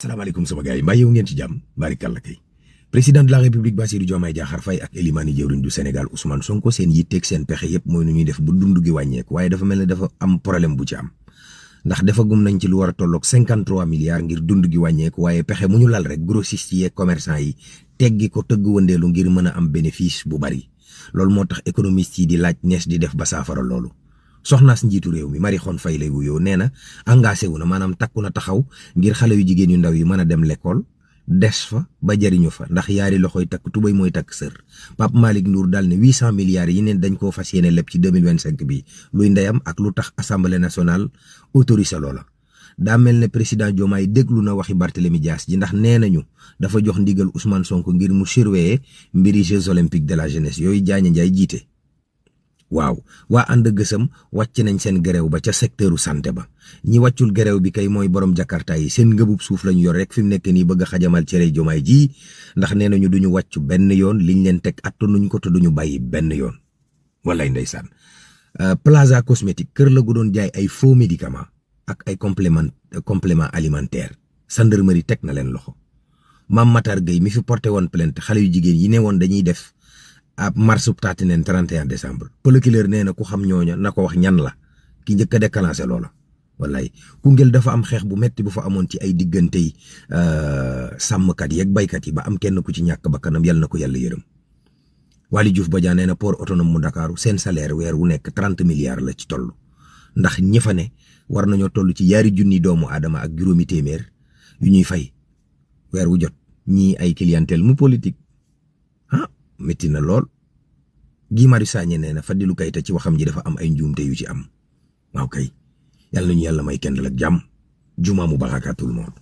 salaamaaleykum sama gars yi mbaa yow ngeen ci jàmm barikàlla kay président de la république Bassirou Diomaye Diakhar Faye ak Elimani jëwriñ du Sénégal Ousmane Sonko seen yitteeg seen pexe yëpp mooy nu ñuy def bu dund gi wàññeeku waaye dafa mel ne dafa am problème bu ci am ndax dafa gum nañ ci lu war a tolloog 53 milliards ngir dund gi wàññeeku waaye pexe mu ñu lal rek grossiste yi commerçant yi teggi ko tëgg wëndeelu ngir mën a am bénéfice bu bari loolu moo tax économiste yi di laaj nees di def ba saafara loolu. soxnaas njiitu réew mi Marie Khone Faye lay wuyoo nee na engagé wu na maanaam takku na taxaw ngir xale yu jigéen yu ndaw yi mën a dem l'école des fa ba jariñu fa ndax yaari loxoy takk tubay mooy takk sër Pape Malick Ndour daal ne 800 milliards yi neen dañ koo fas yéene lépp ci 2025 bi luy ndeyam ak lu tax assemblée nationale autorisé loola. daa mel ne président Diomaye déglu na waxi Barthélémy Dias ji ndax nee nañu dafa jox ndigal Ousmane Sonko ngir mu surveiller mbiri Jeux olympiques de la jeunesse yooyu Diagne Ndiaye jiite. waaw waa ànd gësam wàcc nañ seen gerew ba ca secteuru santé ba ñi wàccul gerew bi kay mooy borom jakarta yi seen ngëbub suuf lañu yor rek fi mu nekk nii bëgg a xajamal cere Diomaye ji ndax nee nañu duñu wàccu benn yoon liñ leen teg attanuñ ko te duñu bàyyi benn yoon walay ndeysaan. Plaza cosmétique kër la gu doon jaay ay faux médicaments ak ay complément alimentaire gendarmerie teg na leen loxo Mame Matar Gueye mi fi porté woon plainte xale yu jigéen yi ne woon dañuy def ab marsub taati neen 31 décembre procureur nee na ku xam ñooña na ko wax ñan la ki njëkk a déclenché loola wallaay Koungheul dafa am xeex bu metti bu fa amoon ci ay diggante yi sàmmkat yi ak baykat yi ba am kenn ku ci ñàkk bakkanam yal na ko yàlla yërëm. Waly Diouf Bodian nee na port autonome mu Dakaaru seen salaire weer wu nekk 30 milliards la ci toll ndax ñi fa ne war nañoo toll ci 2 junni doomu aadama ak juróomi téeméer yu ñuy fay weer wu jot ñii ay clientèle mu politique métti na lool. Guy Marius Sagna nee na Fadilou Keita ci waxam ji dafa am ay njuumte yu ci am waaw kay yàlla nañu yàlla may kenn ak jàmm jumaa mu baax ak tout le monde